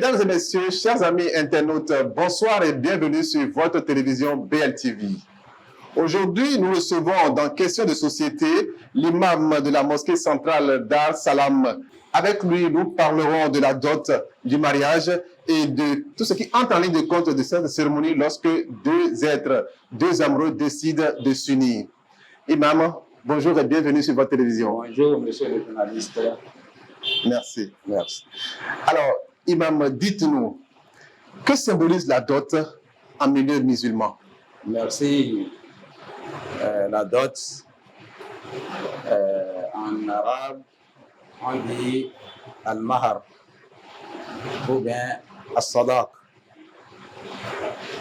Mesdames et messieurs, chers amis internautes, bonsoir et bienvenue sur votre télévision BLTV. Aujourd'hui, nous recevons dans Questions de société l'imam de la mosquée centrale Dar Salam. Avec lui, nous parlerons de la dot, du mariage et de tout ce qui entre en ligne de compte de cette cérémonie lorsque deux amoureux décident de s'unir. Imam, bonjour et bienvenue sur votre télévision. Bonjour, monsieur le journaliste. Merci. Merci. Alors, Imam, dites-nous, que symbolise la dot en milieu musulman? Merci. La dot, en arabe, on dit al-mahar ou bien as-sadaq.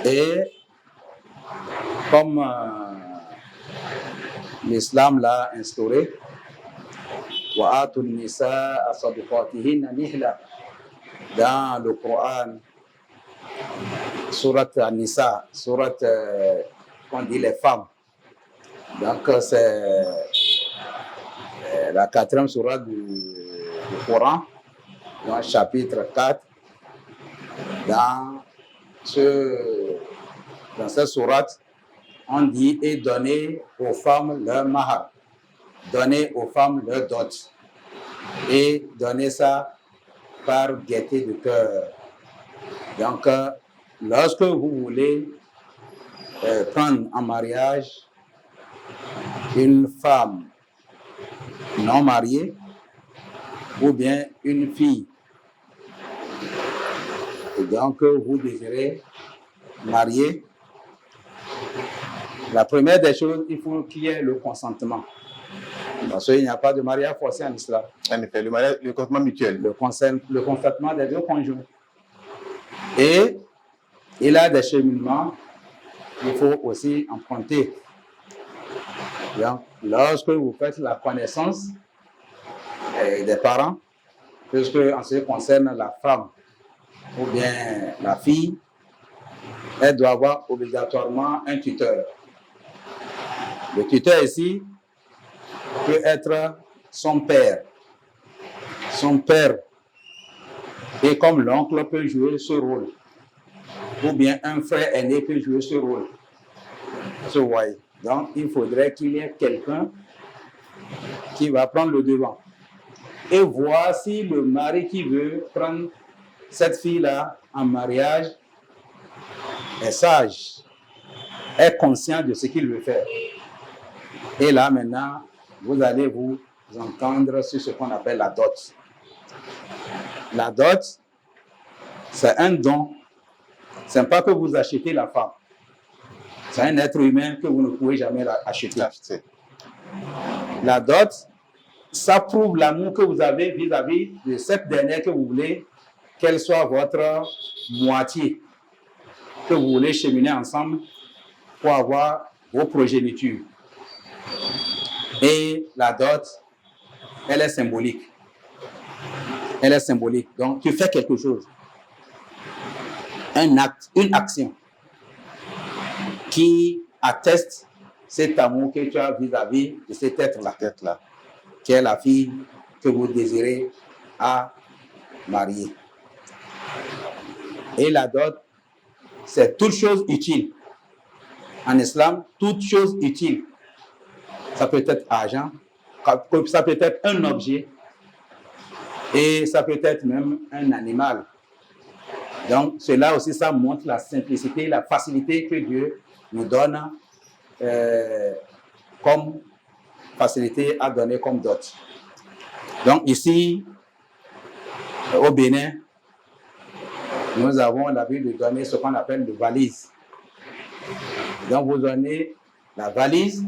Et comme l'islam l'a instauré, وَآتُوا النِّسَاءَ صَدُقَاتِهِنَّ نِحْلًا. Dans le Coran, sourate An-Nisa, sourate qu'on dit les femmes. Donc c'est la 4e sourate du Coran, dans chapitre 4. Dans cette sourate, on dit et donner aux femmes leur mahar. Donner aux femmes leur dot et donner ça par gaieté de cœur. Donc, lorsque vous voulez prendre en mariage une femme non mariée ou bien une fille, et donc vous désirez marier, la première des choses, il faut qu'il y ait le consentement. Parce qu'il n'y a pas de mariage forcé en islam. En effet, le consentement mutuel. Le consentement des deux conjoints. Et il a des cheminements qu'il faut aussi emprunter. Donc, lorsque vous faites la connaissance des parents, puisque en ce qui concerne la femme ou bien la fille, elle doit avoir obligatoirement un tuteur. Le tuteur ici peut être son père. Son père, et comme l'oncle peut jouer ce rôle, ou bien un frère aîné peut jouer ce rôle. Donc, il faudrait qu'il y ait quelqu'un qui va prendre le devant. Et voir si le mari qui veut prendre cette fille-là en mariage est sage, est conscient de ce qu'il veut faire. Et là, maintenant, vous allez vous entendre sur ce qu'on appelle la dot. La dot, c'est un don. Ce n'est pas que vous achetez la femme. C'est un être humain que vous ne pouvez jamais acheter. La dot, ça prouve l'amour que vous avez vis-à-vis de cette dernière que vous voulez qu'elle soit votre moitié, que vous voulez cheminer ensemble pour avoir vos progénitures. Et la dot, elle est symbolique. Elle est symbolique. Donc, tu fais quelque chose. Un acte, une action qui atteste cet amour que tu as vis-à-vis de cet être-là, qui est la fille que vous désirez à marier. Et la dot, c'est toute chose utile. En islam, toute chose utile. Ça peut être argent, ça peut être un objet, et ça peut être même un animal. Donc, cela aussi, ça montre la simplicité, la facilité que Dieu nous donne comme facilité à donner comme dot. Donc, ici, au Bénin, nous avons l'habitude de donner ce qu'on appelle une valise. Donc, vous donnez la valise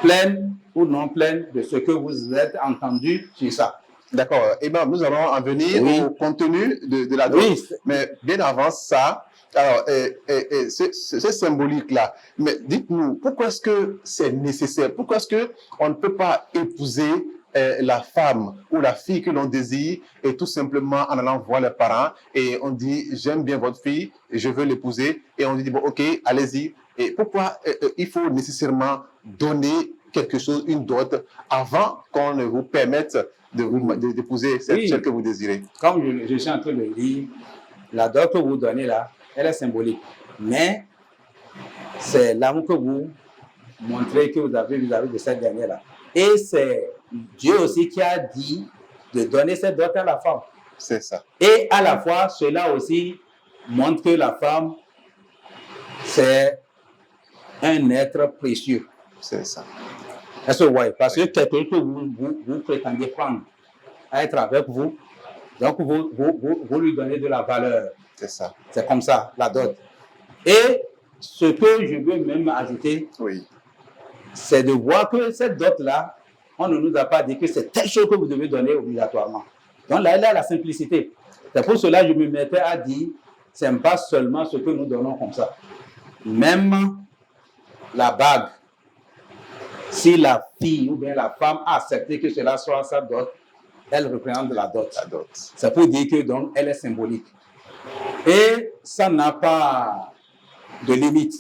pleine ou non pleine de ce que vous êtes entendu sur ça. D'accord. Eh bien, nous allons en venir au contenu de la dot. Oui. Mais bien avant ça, alors, c'est symbolique-là. Mais dites-nous, pourquoi est-ce que c'est nécessaire? Pourquoi est-ce qu'on ne peut pas épouser la femme ou la fille que l'on désire et tout simplement en allant voir les parents et on dit j'aime bien votre fille et je veux l'épouser et on dit bon ok allez-y. Et pourquoi il faut nécessairement donner quelque chose, une dot, avant qu'on ne vous permette d'épouser celle que vous désirez. Comme je suis en train de lire, la dot que vous donnez là, elle est symbolique. Mais c'est l'amour que vous montrez que vous avez vis-à-vis de cette dernière-là. Et c'est Dieu aussi qui a dit de donner cette dot à la femme. C'est ça. Et à la fois, cela aussi montre que la femme, c'est un être précieux. C'est ça. Est-ce que vous voyez? Parce que quelqu'un que vous prétendez prendre à être avec vous, donc vous lui donnez de la valeur. C'est ça. C'est comme ça, la dot. Et ce que je veux même ajouter, c'est de voir que cette dot-là, on ne nous a pas dit que c'est telle chose que vous devez donner obligatoirement. Donc là, elle a la simplicité. C'est pour cela que je me mettais à dire, ce n'est pas seulement ce que nous donnons comme ça. Même la bague, si la fille ou bien la femme a accepté que cela soit sa dot, elle représente la dot. C'est pour dire que donc elle est symbolique. Et ça n'a pas de limite.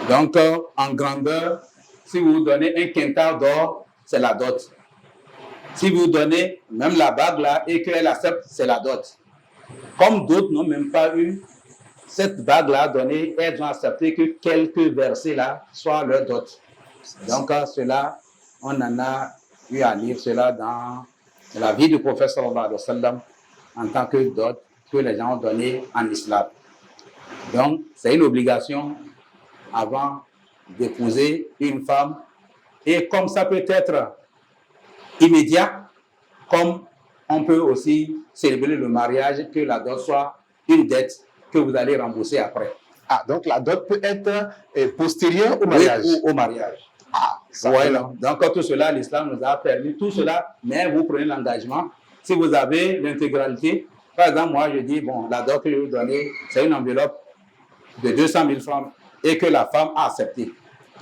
Donc, en grandeur, si vous donnez un quintal d'or, c'est la dot. Si vous donnez même la bague là et qu'elle accepte, c'est la dot. Comme d'autres n'ont même pas eu cette bague là donnée, elles ont accepté que quelques versets là soient leur dot. Donc, cela, on en a eu à lire cela dans la vie du prophète sallallahu alayhi wa sallam en tant que dot que les gens ont donné en islam. Donc, c'est une obligation avant d'épouser une femme. Et comme ça peut être immédiat, comme on peut aussi célébrer le mariage, que la dot soit une dette que vous allez rembourser après. Ah, donc la dot peut être postérieure au mariage. Oui, au mariage. Ah, ça voilà. Donc tout cela, l'islam nous a permis tout cela, mais vous prenez l'engagement. Si vous avez l'intégralité, par exemple, moi je dis, bon, la dot que je vais vous donner, c'est une enveloppe de 200 000 francs et que la femme a accepté.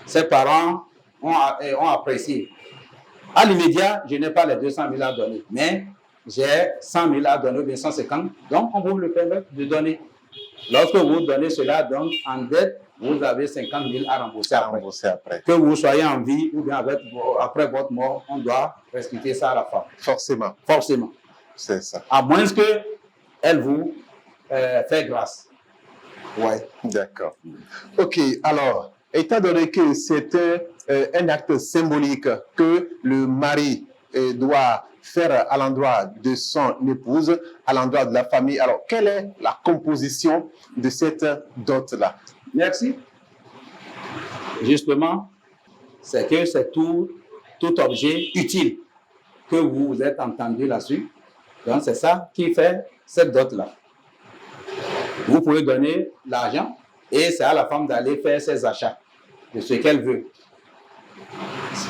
Ses parents ont apprécié. À l'immédiat, je n'ai pas les 200 000 à donner, mais j'ai 100 000 à donner ou bien 150. Donc, on vous le permet de donner. Lorsque vous donnez cela, donc, en dette, vous avez 50 000 à rembourser après. Que vous soyez en vie ou bien après votre mort, on doit restituer ça à la femme. Forcément. Forcément. C'est ça. À moins qu'elle vous fait grâce. Ouais. D'accord. OK. Alors, étant donné que c'est un acte symbolique que le mari doit faire à l'endroit de son épouse, à l'endroit de la famille, alors quelle est la composition de cette dot-là? Merci. Justement, c'est que c'est tout objet utile que vous vous êtes entendu là-dessus. Donc, c'est ça qui fait cette dot-là. Vous pouvez donner l'argent et c'est à la femme d'aller faire ses achats de ce qu'elle veut.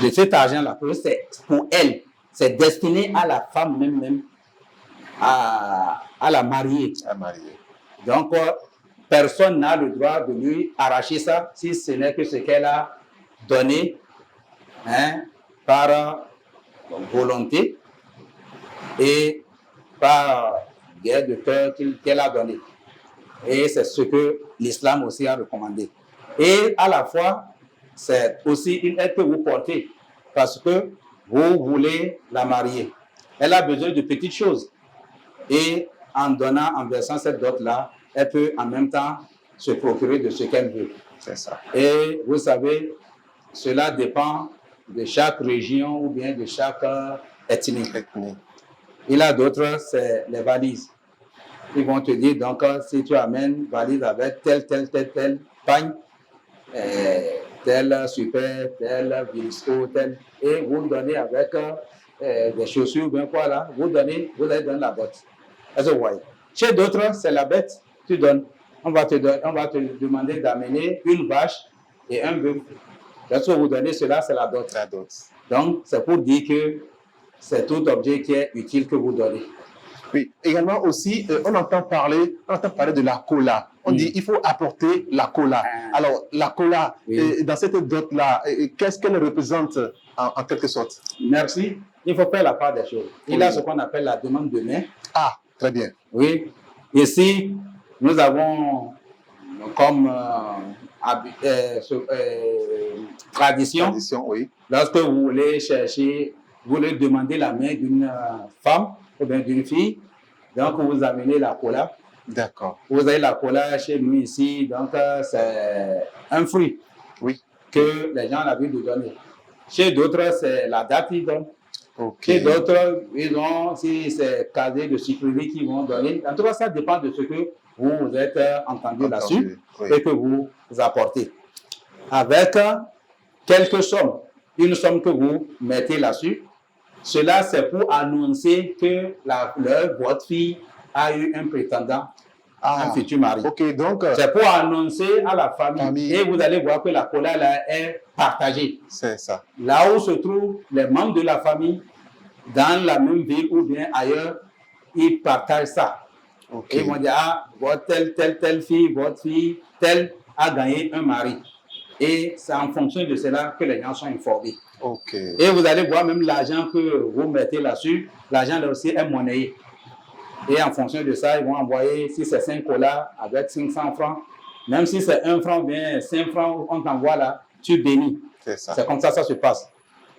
De cet argent-là, c'est pour elle. C'est destiné à la femme même à la marier. Donc, personne n'a le droit de lui arracher ça si ce n'est que ce qu'elle a donné par volonté et par guerre de cœur qu'elle a donné. Et c'est ce que l'islam aussi a recommandé. Et à la fois, c'est aussi une aide que vous portez parce que vous voulez la marier. Elle a besoin de petites choses. Et en versant cette dot-là, elle peut en même temps se procurer de ce qu'elle veut. C'est ça. Et vous savez, cela dépend de chaque région ou bien de chaque ethnie. Il y a d'autres, c'est les valises. Ils vont te dire, donc, si tu amènes valise avec tel pagne, tel super, tel Vilisco, tel, et vous donnez avec des chaussures, bien quoi là, vous allez donner la botte. Est-ce que vous voyez? Chez d'autres, c'est la bête, tu donnes. On va te demander d'amener une vache et un bœuf. Lorsque vous donnez cela, c'est la dot. Donc, c'est pour dire que c'est tout objet qui est utile que vous donnez. Oui, également aussi, on entend parler de la cola. On dit il faut apporter la cola. Alors, la cola, dans cette dot-là, qu'est-ce qu'elle représente en quelque sorte? Merci. Il faut faire la part des choses. Il y a ce qu'on appelle la demande de main. Ah, très bien. Oui. Ici, nous avons comme tradition, oui. lorsque vous voulez chercher, vous voulez demander la main d'une femme ou bien d'une fille, donc vous amenez la cola. D'accord. Vous avez la cola chez nous ici, donc c'est un fruit que les gens ont l'habitude de donner. Chez d'autres, c'est la date qu'ils donnent. Chez d'autres, ils ont, si c'est casier de sécurité qu'ils vont donner. En tout cas, ça dépend de ce que vous êtes entendu là-dessus et que vous apportez. Avec quelques sommes, une somme que vous mettez là-dessus, cela c'est pour annoncer que votre fille a eu un prétendant, un futur mari. Donc c'est pour annoncer à la famille. Et vous allez voir que la cola là est partagée. C'est ça. Là où se trouvent les membres de la famille, dans la même ville ou bien ailleurs, ils partagent ça. Ils vont dire, ah, votre telle fille, votre fille, telle a gagné un mari. Et c'est en fonction de cela que les gens sont informés. Et vous allez voir même l'argent que vous mettez là-dessus, l'argent là aussi est monnayé. Et en fonction de ça, ils vont envoyer, si c'est 5 colas avec 500 francs, même si c'est 1 franc, bien 5 francs, on t'envoie là, tu bénis. C'est comme ça se passe.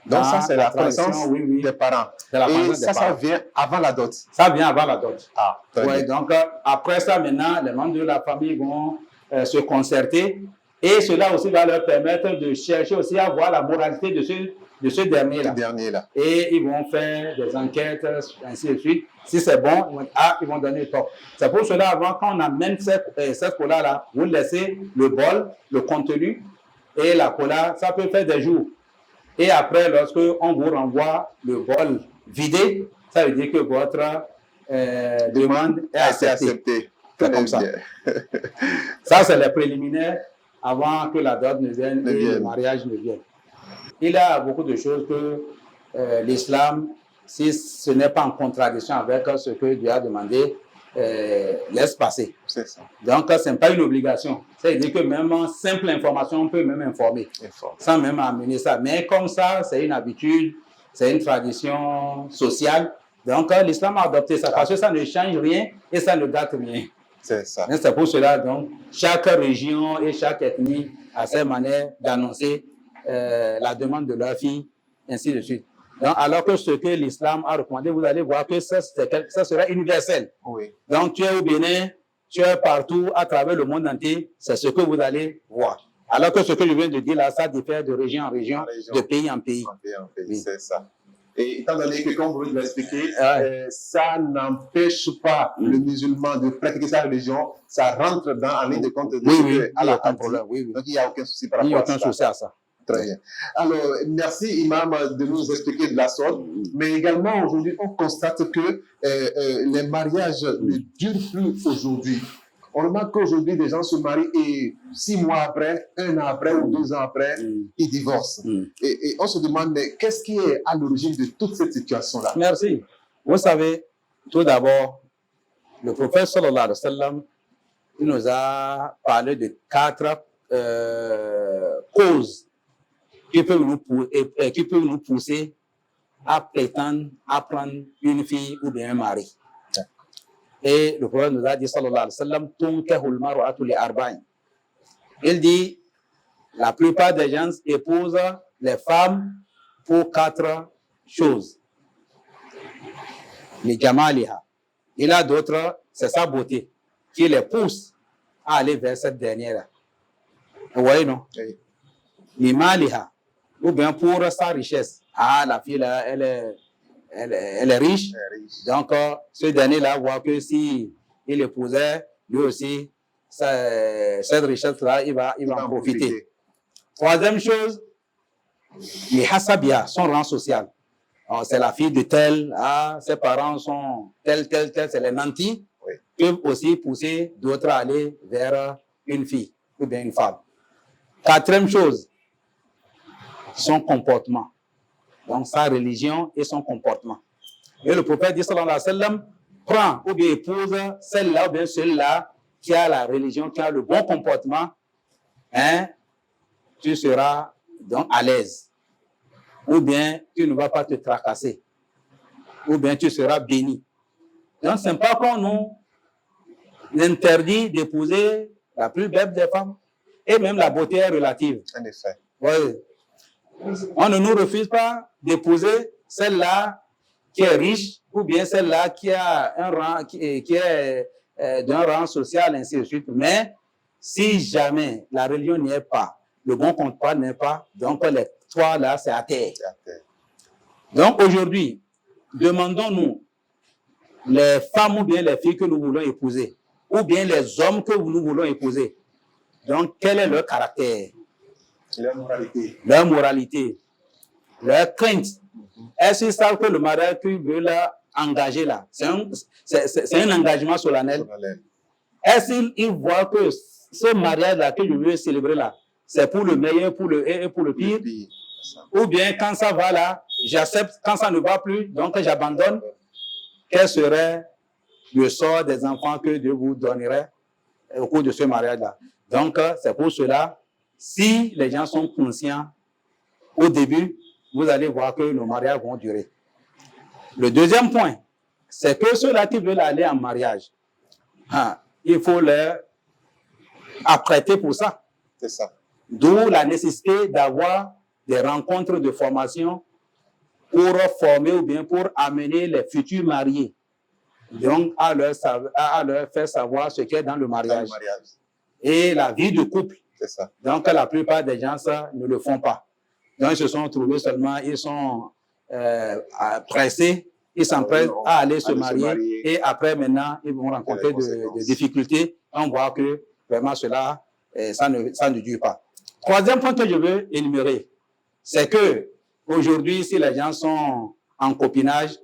Donc ça, c'est la connaissance des parents. Et ça vient avant la dot. Ça vient avant la dot. Oui, donc après ça, maintenant, les membres de la famille vont se concerter. Et cela aussi va leur permettre de chercher aussi à voir la moralité de ce dernier-là. Et ils vont faire des enquêtes, ainsi de suite. Si c'est bon, ils vont donner le top. C'est pour cela, avant, quand on amène cette cola-là, vous laissez le bol, le contenu et la cola, ça peut faire des jours. Et après, lorsque on vous renvoie le bol vidé, ça veut dire que votre demande est acceptée. C'est comme ça. Ça, c'est les préliminaires avant que la dot ne vienne et le mariage ne vienne. Il y a beaucoup de choses que l'islam, si ce n'est pas en contradiction avec ce que Dieu a demandé, laisse passer. C'est ça. Donc, ce n'est pas une obligation. C'est-à-dire que même en simple information, on peut même informer, sans même amener ça. Mais comme ça, c'est une habitude, c'est une tradition sociale. Donc, l'islam a adopté ça parce que ça ne change rien et ça ne gâte rien. C'est ça. C'est pour cela, donc, chaque région et chaque ethnie a ses manières d'annoncer la demande de leur fille, ainsi de suite. Donc, alors que ce que l'islam a recommandé, vous allez voir que ça sera universel. Donc, tu es au Bénin, tu es partout à travers le monde entier, c'est ce que vous allez voir. Alors que ce que je viens de dire là, ça diffère de région en région, de pays en pays. Oui. C'est ça. Et étant donné que, comme vous l'expliquez, ça n'empêche pas le musulman de pratiquer sa religion, ça rentre en ligne de compte de Donc, il n'y a aucun souci par rapport à ça. Très bien. Alors, merci Imam de nous expliquer de la sorte, mais également aujourd'hui, on constate que les mariages ne durent plus aujourd'hui. On remarque qu'aujourd'hui, des gens se marient et 6 mois après, 1 an après ou 2 ans après, ils divorcent. Et on se demande, mais qu'est-ce qui est à l'origine de toute cette situation-là? Merci. Vous savez, tout d'abord, le prophète sallallahu alayhi wa sallam, il nous a parlé de 4 causes qui peuvent nous pousser à prétendre à prendre une fille ou bien un mari. Et le prophète nous a dit, sallallahu alayhi wa sallam, tunkahul mar'atu li arba'in. Il dit, la plupart des gens épousent les femmes pour 4 choses. Les jamaliha. Il y a d'autres, c'est sa beauté, qui les pousse à aller vers cette dernière-là. Vous voyez, non? Les maliha. Ou bien pour sa richesse. Ah, la fille là, elle est riche. Donc, ce dernier-là voit que si il épousait, lui aussi, cette richesse-là, il va en profiter. Troisième chose, les hasabia, son rang social. C'est la fille de tel, ses parents sont tel, c'est les nantis, peuvent aussi pousser d'autres à aller vers une fille ou bien une femme. Quatrième chose, son comportement. Donc, sa religion et son comportement. Et le prophète dit, sallallahu alayhi wa sallam, prends ou bien épouse celle-là ou bien celle-là qui a la religion, qui a le bon comportement, tu seras donc à l'aise. Ou bien tu ne vas pas te tracasser. Ou bien tu seras béni. Donc, ce n'est pas qu'on nous interdit d'épouser la plus belle des femmes. et même la beauté est relative. En effet. Oui. On ne nous refuse pas d'épouser celle-là qui est riche ou bien celle-là qui a un rang, qui est d'un rang social, ainsi de suite. Mais si jamais la religion n'y est pas, le bon comptoir n'est pas, donc les trois là, c'est à terre. Donc aujourd'hui, demandons-nous les femmes ou bien les filles que nous voulons épouser, ou bien les hommes que nous voulons épouser. Donc, quel est leur caractère? Leur moralité. Leur moralité, leur crainte. Est-ce qu'ils savent que le mariage qu'ils veulent engager là, c'est un engagement solennel? Est-ce qu'ils voient que ce mariage-là que je veux célébrer là, c'est pour le meilleur et pour le pire? Ou bien quand ça va là, j'accepte, quand ça ne va plus, donc j'abandonne? Quel serait le sort des enfants que Dieu vous donnerait au cours de ce mariage-là? Donc, c'est pour cela, si les gens sont conscients au début, vous allez voir que nos mariages vont durer. Le deuxième point, c'est que ceux-là qui veulent aller en mariage, il faut leur apprêter pour ça. C'est ça. D'où la nécessité d'avoir des rencontres de formation pour former ou bien pour amener les futurs mariés. Donc, à leur faire savoir ce qu'est dans le mariage. Et la vie de couple. C'est ça. Donc, la plupart des gens, ça, ne le font pas. Donc, ils se sont trouvés seulement, ils sont pressés, ils s'empressent à aller se marier. Et après, maintenant, ils vont rencontrer des difficultés. On voit que vraiment cela, ça ne dure pas. Troisième point que je veux énumérer, c'est que aujourd'hui, si les gens sont en copinage,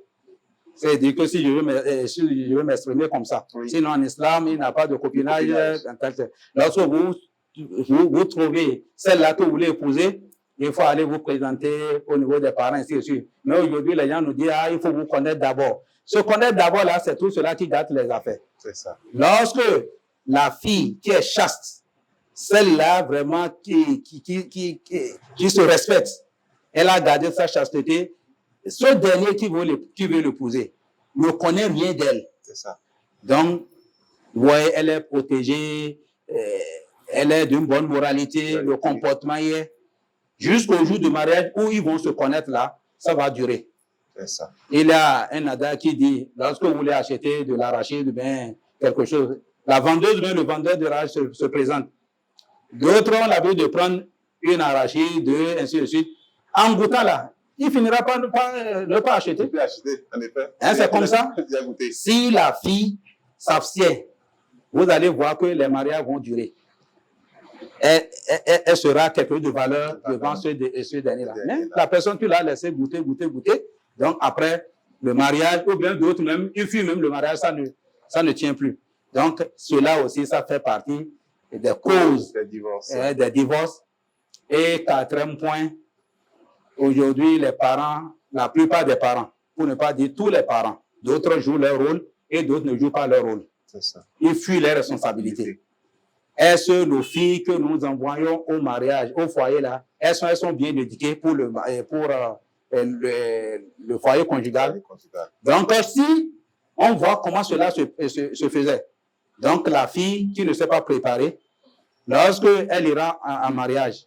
c'est-à-dire que si je veux m'exprimer comme ça, oui. Sinon en islam, il n'y a pas de copinage. Lorsque vous trouvez celle-là que vous voulez épouser, il faut aller vous présenter au niveau des parents, ainsi de suite. Mais aujourd'hui, les gens nous disent, il faut vous connaître d'abord. Se connaître d'abord, là, c'est tout cela qui gâte les affaires. C'est ça. Lorsque la fille qui est chaste, celle-là vraiment qui se respecte, elle a gardé sa chasteté, ce dernier qui veut l'épouser ne connaît rien d'elle. C'est ça. Donc, ouais, elle est protégée, elle est d'une bonne moralité, le comportement y est. Jusqu'au jour du mariage où ils vont se connaître là, ça va durer. C'est ça. Il y a un nada qui dit, lorsque vous voulez acheter de l'arachide, bien quelque chose, la vendeuse, le vendeur de l'arachide se présente. D'autres ont l'habitude de prendre une arachide, deux, ainsi de suite. En goûtant là, il finira par ne pas acheter. Il peut acheter, en effet. C'est comme ça. Si la fille s'abstient, vous allez voir que les mariages vont durer. Elle sera quelque chose de valeur devant ce dernier-là. Mais la personne, tu l'as laissé goûter. Donc après, le mariage, ou bien d'autres même, il fuit même le mariage, ça ne tient plus. Donc cela aussi, ça fait partie des causes des divorces. Et quatrième point, aujourd'hui, les parents, la plupart des parents, pour ne pas dire tous les parents, d'autres jouent leur rôle et d'autres ne jouent pas leur rôle. C'est ça. Ils fuient les responsabilités. Est-ce nos filles que nous envoyons au mariage, au foyer là, elles sont bien éduquées pour le foyer conjugal? Donc, si on voit comment cela se faisait, donc la fille qui ne s'est pas préparée, lorsqu'elle ira en mariage,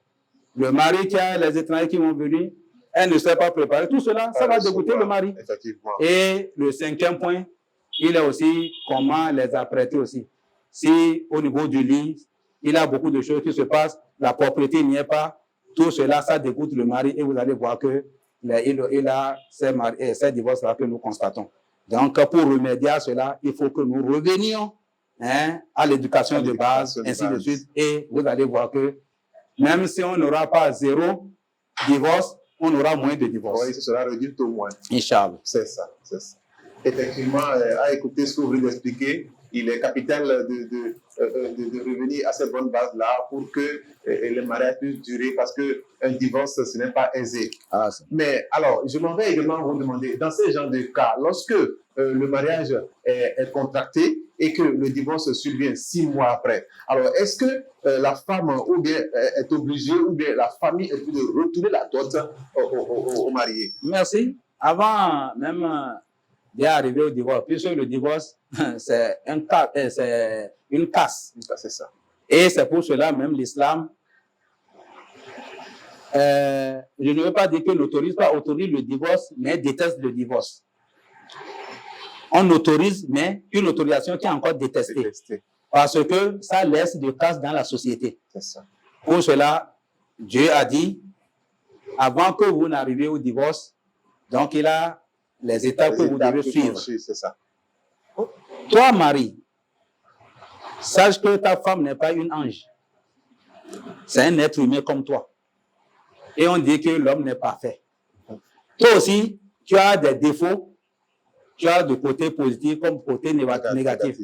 le mari qui a les étrangers qui vont venir, elle ne s'est pas préparée. Tout cela, ça va dégoûter le mari. Effectivement. Et le cinquième point, il est aussi comment les apprêter aussi. Si au niveau du lit, il y a beaucoup de choses qui se passent, la propriété n'y est pas, tout cela, ça dégoûte le mari et vous allez voir que il a ces divorces-là que nous constatons. Donc, pour remédier à cela, il faut que nous revenions à l'éducation de base, ainsi de suite. Et vous allez voir que même si on n'aura pas 0 divorce, on aura moins de divorces. Oui, ce sera réduit au moins. Inch'Allah. C'est ça. Effectivement, à écouter ce que vous venez d'expliquer, il est capital de revenir à cette bonne base-là pour que le mariage puisse durer, parce qu'un divorce, ce n'est pas aisé. Mais alors, je m'en vais également vous demander, dans ce genre de cas, lorsque le mariage est contracté et que le divorce survient 6 mois après, alors est-ce que la femme ou bien est obligée, ou bien la famille est obligée de retourner la dot au marié? Merci. Avant même d'arriver au divorce, puisque le divorce, c'est une casse. C'est ça. Et c'est pour cela même l'islam, je ne veux pas dire que n'autorise pas, autorise le divorce, mais déteste le divorce. On autorise, mais une autorisation qui est encore détestée. Parce que ça laisse des casse dans la société. C'est ça. Pour cela, Dieu a dit, avant que vous n'arriviez au divorce, donc il a les étapes que vous devez suivre. C'est ça. Toi, Marie, sache que ta femme n'est pas une ange. C'est un être humain comme toi. Et on dit que l'homme n'est pas parfait. Toi aussi, tu as des défauts, tu as de côtés positifs comme côté négatif.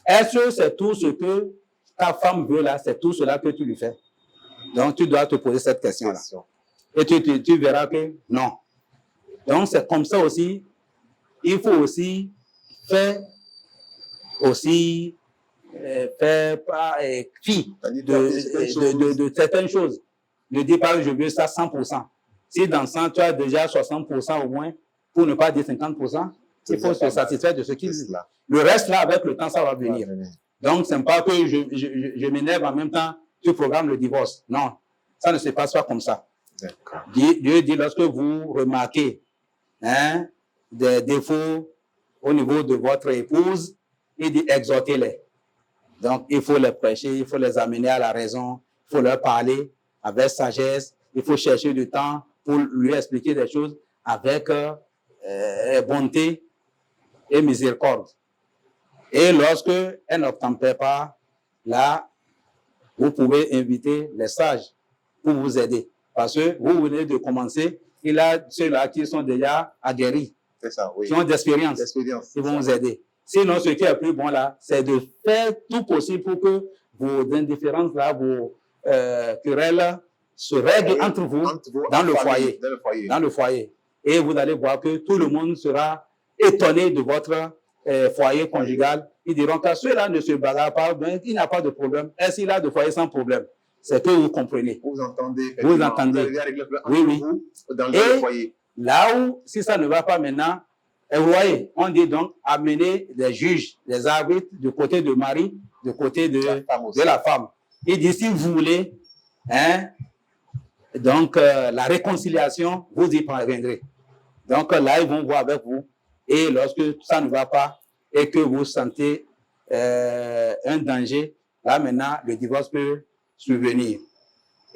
Est-ce que c'est tout ce que ta femme veut là, c'est tout cela que tu lui fais? Donc, tu dois te poser cette question-là. Et tu verras que non. Donc, c'est comme ça aussi. Il faut aussi faire fi de certaines choses. Ne dis pas que je veux ça 100%. Si dans 100, tu as déjà 60% au moins, pour ne pas dire 50%, il faut se satisfaire de ce qu'il dit. Le reste, là, avec le temps, ça va venir. Donc, ce n'est pas que je m'énerve en même temps, tu programmes le divorce. Non, ça ne se passe pas comme ça. Dieu dit, lorsque vous remarquez des défauts au niveau de votre épouse, il dit, exhortez-les. Donc, il faut les prêcher, il faut les amener à la raison, il faut leur parler avec sagesse, il faut chercher du temps pour lui expliquer des choses avec bonté et miséricorde. Et lorsque elle n'obtempère pas, là, vous pouvez inviter les sages pour vous aider. Parce que vous venez de commencer, il y a ceux-là qui sont déjà aguerris, qui ont d'expérience, ils vont vous aider. Sinon, ce qui est plus bon là, c'est de faire tout possible pour que vos indifférences là, vos querelles se règlent entre vous dans le foyer. Dans le foyer. Et vous allez voir que tout le monde sera étonné de votre foyer conjugal. Ils diront que ceux-là ne se bagarrent pas, ben, il n'y a pas de problème. Et s'il a de foyer sans problème, c'est que vous comprenez. Vous entendez. Vous entendez. Oui. Dans le foyer. Là où, si ça ne va pas maintenant, et vous voyez, on dit donc amener des juges, des arbitres du côté de Marie, du côté de la femme. Il dit si vous voulez, donc la réconciliation, vous y parviendrez. Donc là, ils vont voir avec vous. Et lorsque ça ne va pas et que vous sentez un danger, là maintenant, le divorce peut survenir.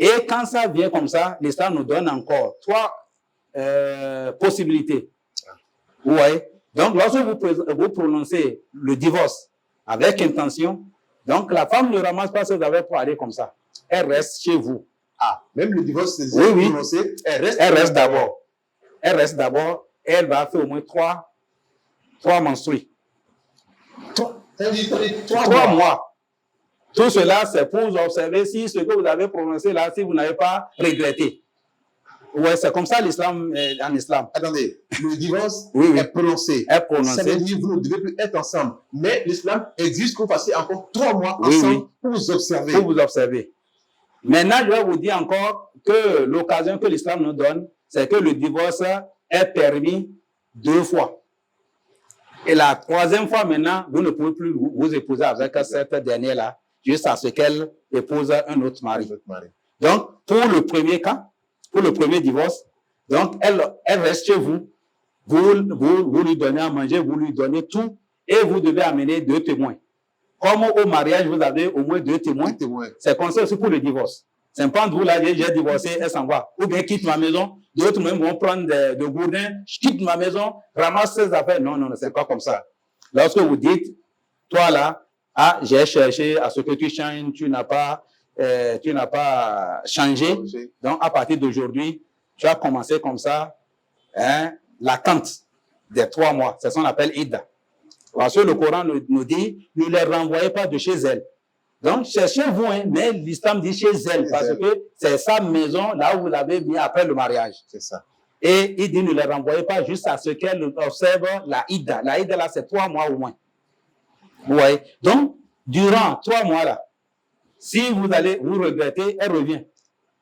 Et quand ça vient comme ça, l'Islam nous donne encore 3 possibilités. Vous voyez? Donc, lorsque vous prononcez le divorce avec intention, donc la femme ne ramasse pas ce que vous avez parlé comme ça. Elle reste chez vous. Ah, même le divorce, c'est prononcé, elle reste d'abord. Elle reste d'abord. Elle va faire au moins 3 menstrues. 3 mois. Tout cela, c'est pour vous observer si ce que vous avez prononcé là, si vous n'avez pas regretté. Ouais, c'est comme ça l'islam, en islam. Attendez, le divorce est prononcé. Ça veut dire que vous ne devez plus être ensemble. Mais l'islam exige que vous passiez encore 3 mois ensemble pour vous observer. Pour vous observer. Maintenant, je vais vous dire encore que l'occasion que l'islam nous donne, c'est que le divorce est permis 2 fois. Et la 3e fois, maintenant, vous ne pouvez plus vous épouser avec cette dernière-là, jusqu'à ce qu'elle épouse un autre mari. Donc, pour le premier cas, pour le premier divorce, donc elle reste chez vous, vous lui donnez à manger, vous lui donnez tout, et vous devez amener 2 témoins. Comme au mariage, vous avez au moins 2 témoins, c'est comme ça aussi pour le divorce. C'est pas vous là, j'ai divorcé, elle s'en va. Ou bien quitte ma maison, d'autres même vont prendre de gourdins, je quitte ma maison, ramasse ses affaires. Non, c'est pas comme ça. Lorsque vous dites, toi là, j'ai cherché à ce que tu changes, tu n'as pas changé. Donc, à partir d'aujourd'hui, tu as commencé comme ça, l'attente des 3 mois. C'est ce qu'on appelle Idda. Parce que le Coran nous dit, ne les renvoyez pas de chez elle. Donc, c'est chez vous, mais l'islam dit chez elle, parce que c'est sa maison, là où vous l'avez mis après le mariage. C'est ça. Et il dit, ne les renvoyez pas jusqu'à ce qu'elle observe la Idda. La Idda, là, c'est 3 mois au moins. Vous voyez? Donc, durant 3 mois, là, si vous allez vous regretter, elle revient.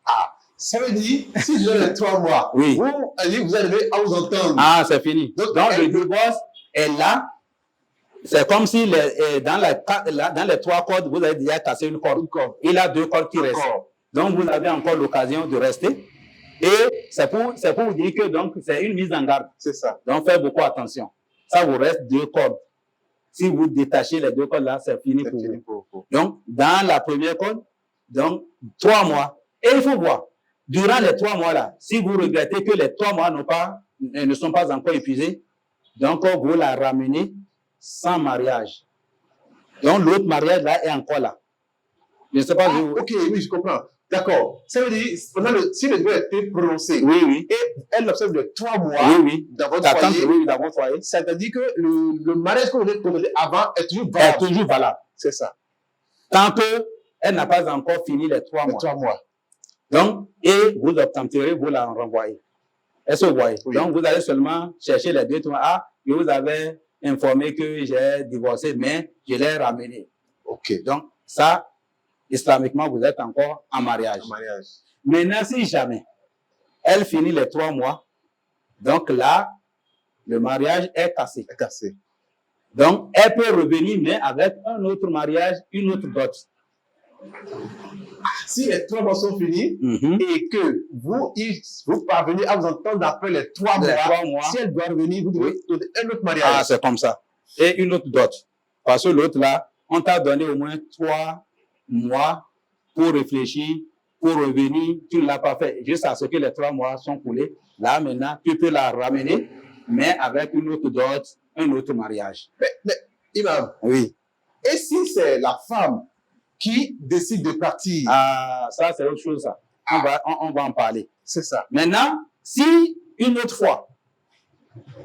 Ah, ça veut dire, si je les 3 mois, vous allez à vous entendre. Ah, c'est fini. Donc le divorce est là, C'est comme si dans les 3 cordes, vous avez déjà cassé une corde. Il a 2 cordes qui restent. Donc, vous avez encore l'occasion de rester. Et c'est pour vous dire que donc c'est une mise en garde. C'est ça. Donc, faites beaucoup attention. Ça vous reste 2 cordes. Si vous détachez les 2 cordes là, c'est fini pour vous. Donc, dans la première corde, donc 3 mois. Et il faut voir, durant les 3 mois là, si vous regrettez que les 3 mois ne sont pas encore épuisés, donc vous la ramenez sans mariage. Donc, l'autre mariage là est encore là. Je ne sais pas. Ok, oui, je comprends. D'accord. Ça veut dire, si le divorce a été prononcé, oui. et elle observe de 3 mois dans votre foyer, ça veut dire que le mariage que vous avez prononcé avant est toujours valable. C'est ça. Tant qu'elle n'a pas encore fini les 3 mois. Donc, et vous obtenterez, vous la renvoyez. Est-ce que vous voyez? Oui. Donc, vous allez seulement chercher les 2 mois. Ah, je vous avais informé que j'ai divorcé, mais je l'ai ramené. Ok. Donc, ça, islamiquement, vous êtes encore en mariage. Maintenant, si jamais elle finit les 3 mois, donc là, le mariage est cassé. Donc, elle peut revenir, mais avec un autre mariage, une autre dot. Si les 3 mois sont finis et que vous parvenez à vous entendre après les 3 mois, si elle doit revenir, vous devez donner un autre mariage. Ah, c'est comme ça. Et une autre dot. Parce que l'autre là, on t'a donné au moins 3 mois pour réfléchir, pour revenir. Tu ne l'as pas fait. Juste à ce que les 3 mois sont coulés. Là, maintenant, tu peux la ramener, mais avec une autre dot, un autre mariage. Mais Imam, oui. Et si c'est la femme qui décide de partir? Ah, ça, c'est autre chose, ça. On va en parler. C'est ça. Maintenant, si une autre fois,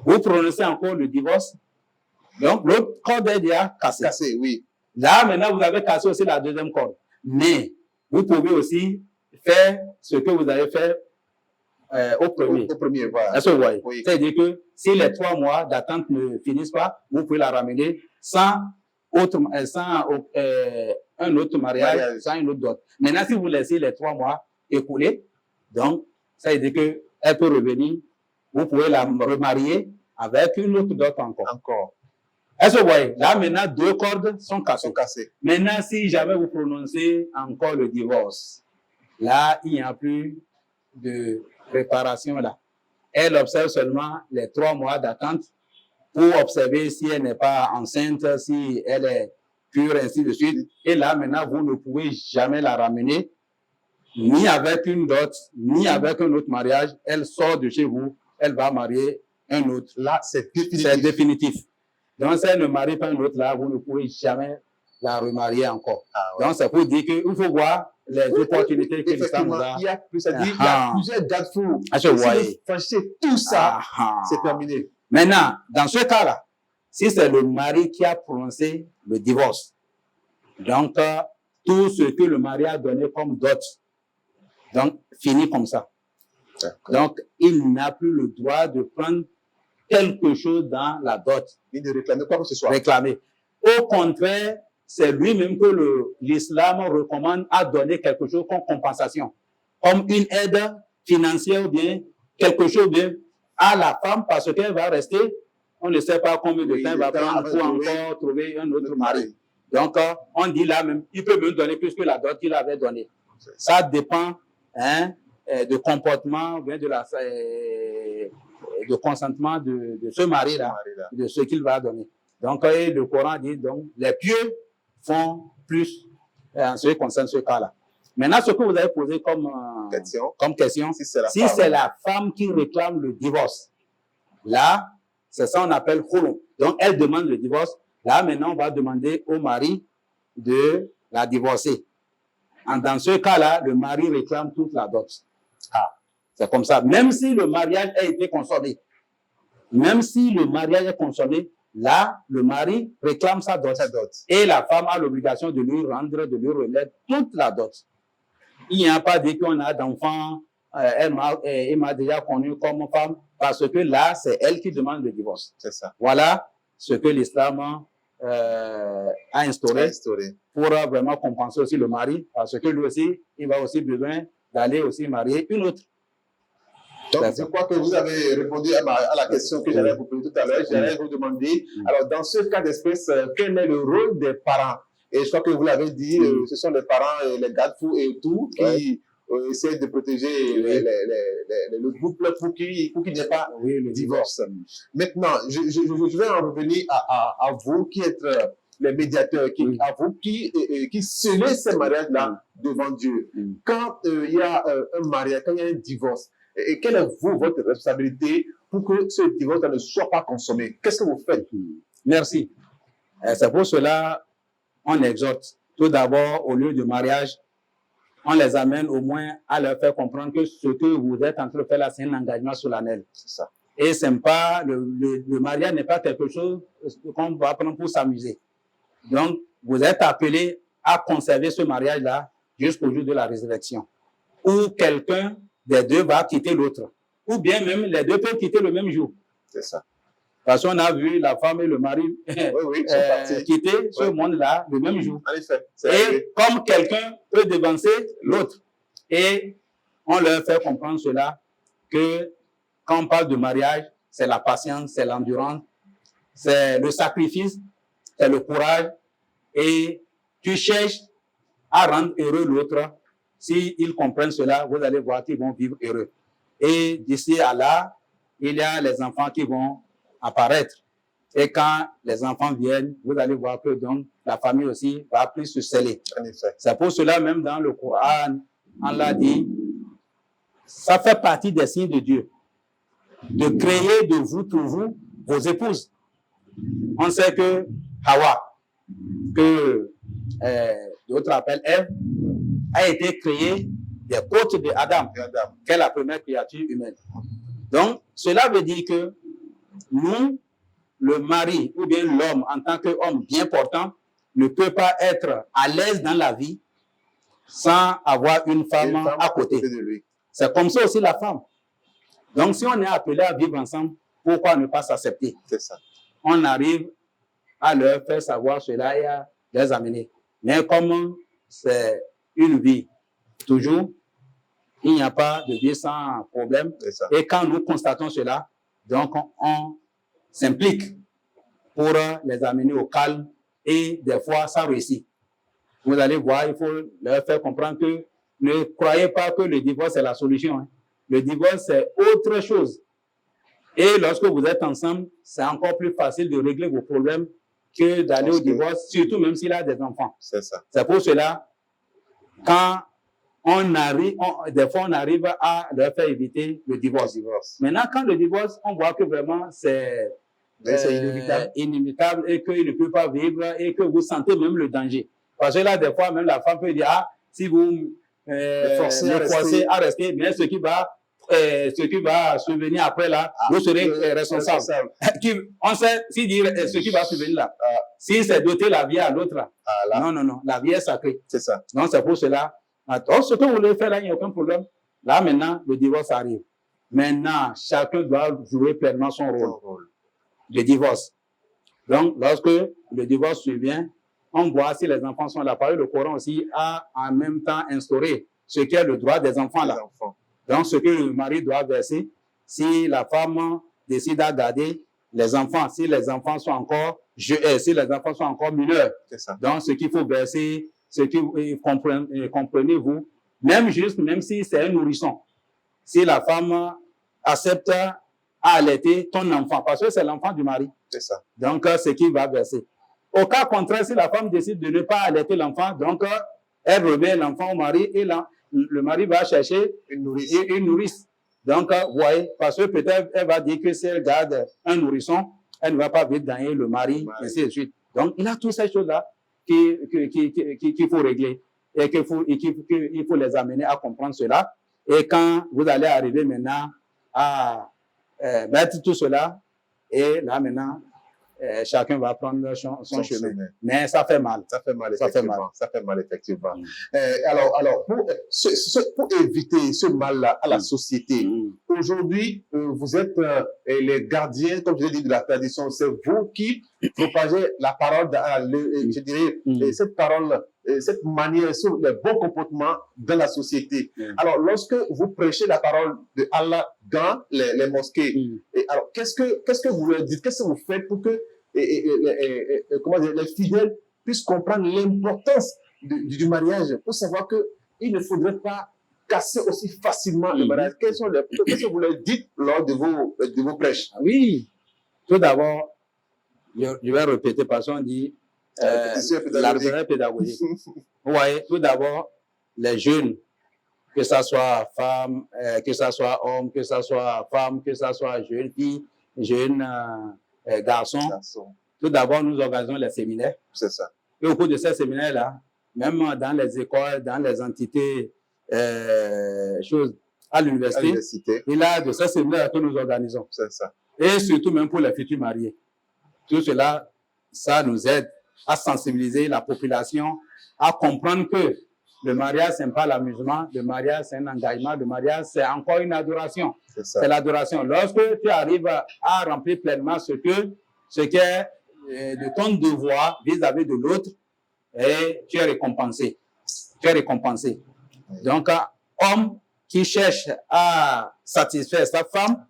vous prononcez encore le divorce, donc l'autre corde est déjà cassée. Cassé, oui. Là, maintenant, vous avez cassé aussi la deuxième corde. Mais, vous pouvez aussi faire ce que vous avez fait au premier. Au premier, voilà. Est-ce que vous voyez? Oui. C'est-à-dire que si les 3 mois d'attente ne finissent pas, vous pouvez la ramener sans un autre mariage, sans une autre dot. Maintenant, si vous laissez les 3 mois écoulés, donc, ça veut dire qu'elle peut revenir, vous pouvez la remarier avec une autre dot encore. Est-ce que vous voyez? Là, maintenant, 2 cordes sont cassées. Maintenant, si jamais vous prononcez encore le divorce, là, il n'y a plus de préparation là. Elle observe seulement les 3 mois d'attente pour observer si elle n'est pas enceinte, si elle est pure, ainsi de suite. Et là, maintenant, vous ne pouvez jamais la ramener, ni avec une dot, ni avec un autre mariage. Elle sort de chez vous, elle va marier un autre. Là, c'est définitif. Donc, si elle ne marie pas un autre, là, vous ne pouvez jamais la remarier encore. Ah, ouais. Donc, c'est pour dire qu'il faut voir les opportunités que l'Islam nous a. Il y a plusieurs dates fous. Si vous fâchez tout ça, c'est terminé. Maintenant, dans ce cas-là, si c'est le mari qui a prononcé le divorce, donc tout ce que le mari a donné comme dot, donc finit comme ça. Donc, il n'a plus le droit de prendre quelque chose dans la dot. Il ne réclame pas que ce soit. Réclamer. Au contraire, c'est lui-même que l'islam recommande à donner quelque chose comme compensation, comme une aide financière ou bien quelque chose bien à la femme parce qu'elle va rester, on ne sait pas combien de temps elle va prendre pour encore trouver un autre mari. Donc, on dit là même, il peut même donner plus que la dot qu'il avait donnée. Ça dépend du comportement, bien de consentement de ce mari-là, de ce qu'il va donner. Donc, le Coran dit, donc, les pieux font plus en ce qui concerne ce cas-là. Maintenant, ce que vous avez posé comme question, si c'est la femme qui réclame le divorce, là, c'est ça qu'on appelle khulun. Donc, elle demande le divorce. Là, maintenant, on va demander au mari de la divorcer. Dans ce cas-là, le mari réclame toute la dot. C'est comme ça. Même si le mariage a été consommé, là, le mari réclame sa dot. Et la femme a l'obligation de lui remettre toute la dot. Il n'y a pas dit qu'on a d'enfants, elle m'a déjà connue comme femme, parce que là, c'est elle qui demande le divorce. C'est ça. Voilà ce que l'islam a instauré pour vraiment compenser aussi le mari, parce que lui aussi, il va aussi besoin d'aller aussi marier une autre. Donc, je crois que vous avez répondu à la question que j'avais vous poser tout à l'heure. J'allais vous demander, alors, dans ce cas d'espèce, quel est le rôle des parents? Et je crois que vous l'avez dit, ce sont les parents et les garde-fous et tout qui essaient de protéger le couple pour qu'il n'y ait pas de divorce. Maintenant, je vais en revenir à vous qui êtes les médiateurs, à vous qui scellez ces mariages-là devant Dieu. Quand il y a un mariage, quand il y a un divorce, et quelle est votre responsabilité pour que ce divorce ne soit pas consommé? Qu'est-ce que vous faites? Merci. C'est pour cela on exhorte. Tout d'abord, au lieu du mariage, on les amène au moins à leur faire comprendre que ce que vous êtes en train de faire là, c'est un engagement solennel. C'est ça. Et c'est pas, le mariage n'est pas quelque chose qu'on va prendre pour s'amuser. Donc, vous êtes appelés à conserver ce mariage-là jusqu'au jour de la résurrection. Ou quelqu'un des deux va quitter l'autre. Ou bien même les deux peuvent quitter le même jour. C'est ça. Parce qu'on a vu la femme et le mari quitter ce monde-là le même jour. En effet. Et comme quelqu'un peut devancer l'autre. Et on leur fait comprendre cela, que quand on parle de mariage, c'est la patience, c'est l'endurance, c'est le sacrifice, c'est le courage. Et tu cherches à rendre heureux l'autre. S'ils comprennent cela, vous allez voir qu'ils vont vivre heureux. Et d'ici à là, il y a les enfants qui vont apparaître. Et quand les enfants viennent, vous allez voir que donc la famille aussi va plus se sceller. C'est pour cela même dans le Coran, on l'a dit, ça fait partie des signes de Dieu, de créer de vous pour vous vos épouses. On sait que Hawa, que d'autres appellent Ève, a été créée des côtes de Adam, qui est la première créature humaine. Donc, cela veut dire que nous, le mari ou bien l'homme en tant qu'homme bien portant, ne peut pas être à l'aise dans la vie sans avoir une femme à côté de lui. C'est comme ça aussi la femme. Donc, si on est appelé à vivre ensemble, pourquoi ne pas s'accepter? C'est ça. On arrive à leur faire savoir cela et à les amener. Mais comme c'est une vie, toujours, il n'y a pas de vie sans problème. Et quand nous constatons cela, donc on s'implique pour les amener au calme et des fois ça réussit. Vous allez voir, il faut leur faire comprendre que ne croyez pas que le divorce est la solution. Hein. Le divorce, c'est autre chose. Et lorsque vous êtes ensemble, c'est encore plus facile de régler vos problèmes que d'aller au divorce, surtout même s'il a des enfants. C'est ça. C'est pour cela, quand on arrive, des fois on arrive à leur faire éviter le divorce. Maintenant, quand le divorce, on voit que vraiment c'est inimitable et qu'il ne peut pas vivre et que vous sentez même le danger. Parce que là, des fois, même la femme peut dire, ah, si vous me forcez à rester, mais ce qui va survenir après là, vous serez responsable. On sait, si dire ce qui va survenir là, si c'est doter la vie à l'autre, non, la vie est sacrée. C'est ça. Donc c'est pour cela. Alors, ce que vous voulez faire là, il n'y a aucun problème. Là, maintenant, le divorce arrive. Maintenant, chacun doit jouer pleinement son rôle. Le divorce. Donc, lorsque le divorce survient, on voit si les enfants sont là. Par exemple, le Coran aussi a en même temps instauré ce qui est le droit des enfants là. Donc, ce que le mari doit verser, si la femme décide à garder les enfants, si les enfants sont encore mineurs. Donc, ce qu'il faut verser, ce que comprenez-vous, même si c'est un nourrisson, si la femme accepte à allaiter ton enfant, parce que c'est l'enfant du mari. C'est ça. Donc, ce qu'il va verser. Au cas contraire, si la femme décide de ne pas allaiter l'enfant, donc elle remet l'enfant au mari et le mari va chercher une nourrice. Donc, vous voyez, parce que peut-être elle va dire que si elle garde un nourrisson, elle ne va pas vite gagner le mari, ainsi de suite. Donc, il a toutes ces choses-là qu'il faut régler et qu'il faut les amener à comprendre cela. Et quand vous allez arriver maintenant à mettre tout cela, et là maintenant, chacun va prendre son chemin. Mais ça fait mal. Ça fait mal, effectivement. Alors, pour éviter ce mal-là à la société, aujourd'hui, vous êtes les gardiens, comme je l'ai dit, de la tradition. C'est vous qui propagez la parole, je dirais, cette parole cette manière, sur les bons comportements dans la société. Alors, lorsque vous prêchez la parole de Allah dans les mosquées, et alors, qu'est-ce que vous leur dites? Qu'est-ce que vous faites pour que comment dire, les fidèles puissent comprendre l'importance du mariage, pour savoir qu'il ne faudrait pas casser aussi facilement le mariage? Qu'est-ce que vous leur dites lors de vos prêches? Oui, tout d'abord, je vais répéter parce qu'on dit l'arbre pédagogique. Vous voyez, tout d'abord, les jeunes, que ce soit femmes, que ce soit hommes, que ce soit femmes, que ce soit jeunes filles, jeunes garçons. Tout d'abord, nous organisons les séminaires. C'est ça. Et au cours de ces séminaires-là, même dans les écoles, dans les entités, à l'université, il y a de ces séminaires que nous organisons. C'est ça. Et surtout même pour les futurs mariés. Tout cela, ça nous aide à sensibiliser la population, à comprendre que le mariage, ce n'est pas l'amusement, le mariage, c'est un engagement, le mariage, c'est encore une adoration. C'est l'adoration. Lorsque tu arrives à remplir pleinement ce qui est de ton devoir vis-à-vis de l'autre, et tu es récompensé. Tu es récompensé. Donc, homme qui cherche à satisfaire sa femme,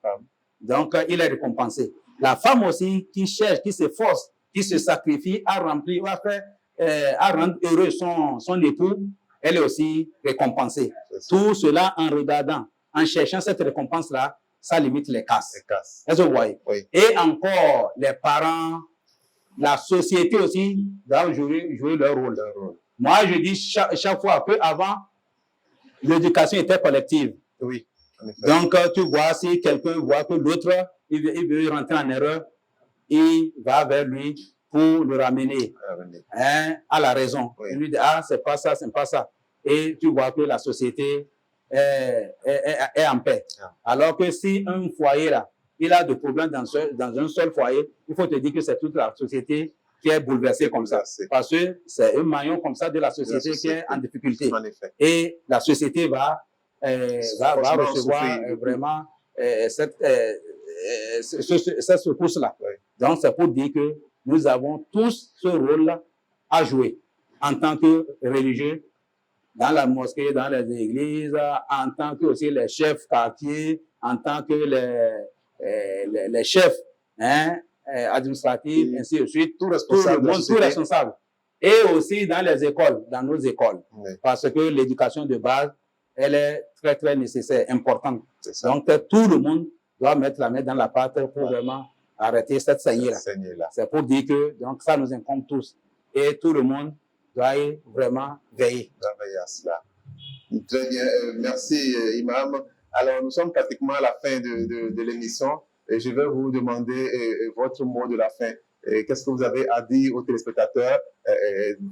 donc il est récompensé. La femme aussi qui cherche, qui s'efforce, qui se sacrifie à remplir, à rendre heureux son époux, elle est aussi récompensée. Tout cela en regardant, en cherchant cette récompense-là, ça limite les casses. Est-ce que vous voyez? Oui. Et encore, les parents, la société aussi doivent jouer leur rôle. Moi, je dis chaque fois qu'avant, l'éducation était collective. Oui. Donc, tu vois, si quelqu'un voit que l'autre, il veut rentrer en erreur, il va vers lui pour le ramener à la raison. Oui. Il lui dit, ah, c'est pas ça, c'est pas ça. Et tu vois que la société est en paix. Alors que si un foyer, là, il a des problèmes dans un seul foyer, il faut te dire que c'est toute la société qui est bouleversée comme ça. Parce que c'est un maillon comme ça de la société qui est en difficulté. Et la société va recevoir vraiment cette secousse-là. Oui. Donc, c'est pour dire que nous avons tous ce rôle-là à jouer en tant que religieux, dans la mosquée, dans les églises, en tant que aussi les chefs quartiers, en tant que les chefs administratifs, ainsi de suite, tout responsable. Et aussi dans les écoles, dans nos écoles. Oui. Parce que l'éducation de base, elle est très, très nécessaire, importante. Donc, tout le monde doit mettre la main dans la pâte pour vraiment arrêter cette saignée-là. C'est pour dire que donc, ça nous incombe tous. Et tout le monde doit vraiment veiller. À cela. Très bien. Merci, Imam. Alors, nous sommes pratiquement à la fin de l'émission. Et je vais vous demander votre mot de la fin. Qu'est-ce que vous avez à dire aux téléspectateurs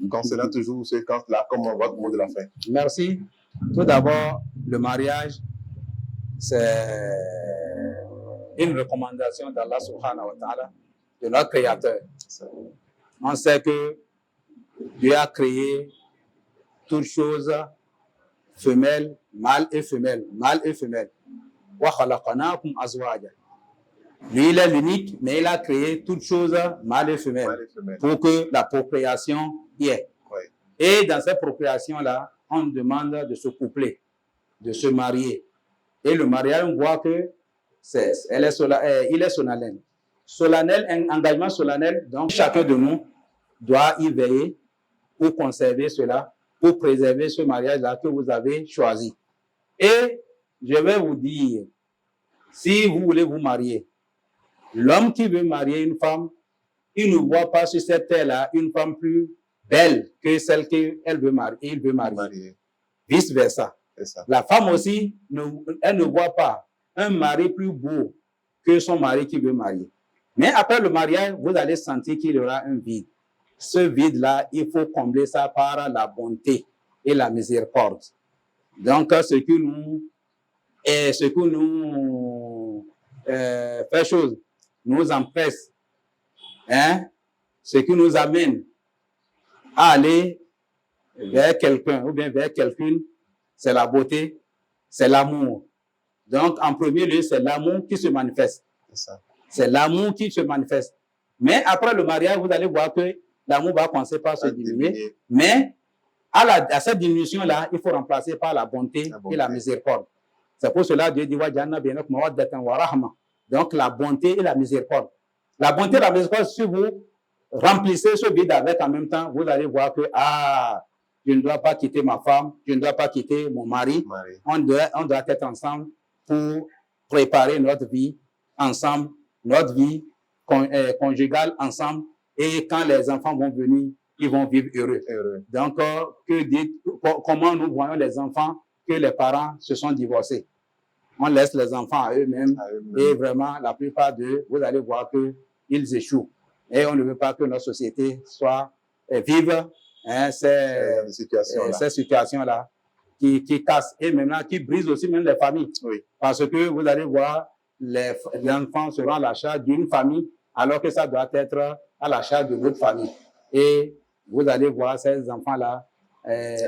concernant toujours ce camp-là, comme votre mot de la fin? Merci. Tout d'abord, le mariage, c'est une recommandation d'Allah subhanahu wa ta'ala, de notre Créateur. On sait que Dieu a créé toutes choses femelles, mâles et femelles, mâles et femelles. Wa khalaqnakum azwaja. Lui, il est l'unique, mais il a créé toutes choses mâles et femelles pour que la procréation y ait. Oui. Et dans cette procréation-là, on demande de se coupler, de se marier. Et le mariage, on voit que il est solennel. Solennel, un engagement solennel. Donc, chacun de nous doit y veiller pour conserver cela, pour préserver ce mariage-là que vous avez choisi. Et je vais vous dire, si vous voulez vous marier, l'homme qui veut marier une femme, il ne voit pas sur cette terre-là une femme plus belle que celle qu'il veut marier. Il veut marier. Vice versa. La femme aussi, elle ne voit pas un mari plus beau que son mari qui veut marier. Mais après le mariage, vous allez sentir qu'il y aura un vide. Ce vide-là, il faut combler ça par la bonté et la miséricorde. Donc, ce qui nous fait chose, nous empresse, ce qui nous amène à aller vers quelqu'un ou bien vers quelqu'une, c'est la beauté, c'est l'amour. Donc, en premier lieu, c'est l'amour qui se manifeste. C'est l'amour qui se manifeste. Mais après le mariage, vous allez voir que l'amour va commencer par se diminuer. Mais À cette diminution-là, il faut remplacer par la bonté et la miséricorde. C'est pour cela que Dieu dit, donc la bonté et la miséricorde. La bonté et la miséricorde, si vous remplissez ce vide avec en même temps, vous allez voir que, je ne dois pas quitter ma femme, je ne dois pas quitter mon mari. On doit être ensemble pour préparer notre vie ensemble, notre vie conjugale ensemble. Et quand les enfants vont venir, ils vont vivre heureux. Donc, comment nous voyons les enfants que les parents se sont divorcés? On laisse les enfants à eux-mêmes. Et vraiment, la plupart d'eux, vous allez voir qu'ils échouent. Et on ne veut pas que notre société soit vive ces situations-là qui cassent et maintenant qui brisent aussi même les familles. Parce que vous allez voir, les enfants seront à la charge d'une famille alors que ça doit être à la charge de votre famille. Et vous allez voir ces enfants-là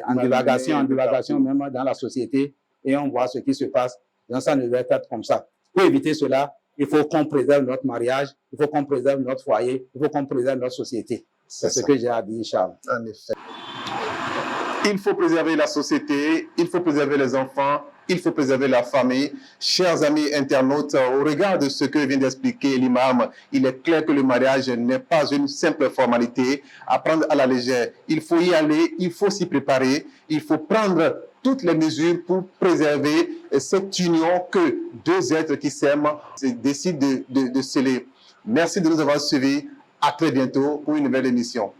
en divagation même dans la société et on voit ce qui se passe. Donc ça ne doit être comme ça. Pour éviter cela, il faut qu'on préserve notre mariage, il faut qu'on préserve notre foyer, il faut qu'on préserve notre société. C'est ce que j'ai à dire, Charles. En effet. Il faut préserver la société, il faut préserver les enfants, il faut préserver la famille. Chers amis internautes, au regard de ce que vient d'expliquer l'imam, il est clair que le mariage n'est pas une simple formalité à prendre à la légère. Il faut y aller, il faut s'y préparer, il faut prendre toutes les mesures pour préserver cette union que deux êtres qui s'aiment décident de sceller. Merci de nous avoir suivis. À très bientôt pour une nouvelle émission.